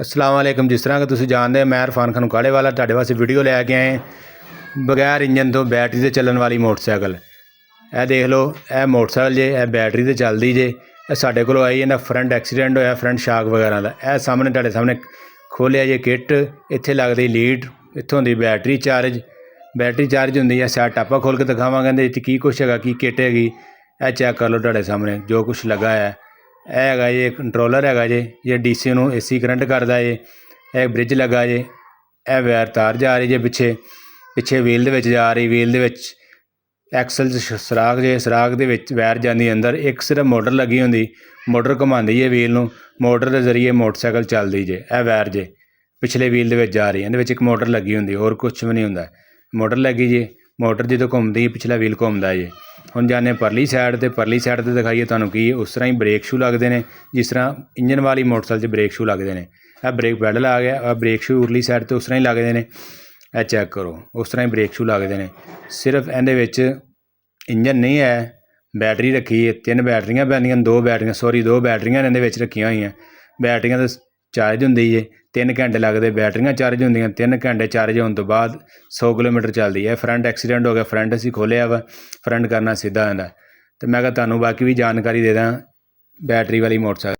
अस्सलाम वालेकुम। जिस तरह कि तुसीं जानते मैं इरफान खान काड़े वाला तुहाडे वास्ते वीडियो लैके आए बगैर इंजन तो बैटरी से चलने वाली मोटरसाइकिल। यह देख लो, यह मोटरसाइकिल जे यह बैटरी से चलती जे। साढ़े को आई इन्हें फ्रंट एक्सीडेंट होया, फ्रंट शाक वगैरह का। यह सामने तुहाडे सामने खोलिया जे किट, इत्थे लगदी लीड, इत्थों होंदी बैटरी चार्ज होंदी है। सैट आपां खोल के दिखावांगे इहदे विच की कुछ हैगा, की किट हैगी। यह चैक कर लो तुहाडे सामने जो कुछ लगा है। यह हैगा जे कंट्रोलर हैगा जे, ये DC नूं AC करंट करदा जे। यह ब्रिज लगा जे, यह वायर तार जा रही जे पिछे व्हील दे विच जा रही। व्हील दे विच एक्सल सराख जे, सराख दे विच वायर जांदी अंदर। एक सिर्फ मोटर लगी होंदी, मोटर घुमांदी है व्हील नूं। मोटर के जरिए मोटरसाइकिल चलदी जे। यह वायर जे पिछले व्हील दे विच जा रही, इहदे विच एक मोटर लगी होंदी, होर कुछ भी नहीं हुंदा। मोटर लगी जे, मोटर जो घूमती पिछला व्हील घूमदा जे। हुण जाने परली साइड ते, परली साइड ते दिखाइए तुहानूं की उस तरह ही ब्रेक शू लगदे ने जिस तरह इंजन वाली मोटरसाइकिल 'च ब्रेक शू लगदे ने। यह ब्रेक पैडल आ गया, ब्रेक शू उरली साइड ते उस तरह ही लगदे ने। यह चैक करो, उस तरह ही ब्रेक शू लगदे ने। सिर्फ इहदे विच इंजन नहीं है, बैटरी रखी है। 3 बैटरियां पैंदियां, 2 बैटरियां इहदे विच रखियां होईयां। बैटरियां तो चार्ज होंदी जे, 3 घंटे लगदे बैटरियां चार्ज होंदियां। 3 घंटे चार्ज होने तो बाद 100 किलोमीटर चलदी है। फ्रंट एक्सीडेंट हो गया, फ्रंट असीं खोलिया वा, फ्रंट करना सीधा आंदा। तो मैं तुहानूं बाकी भी जानकारी दे दा बैटरी वाली मोटरसाइकिल।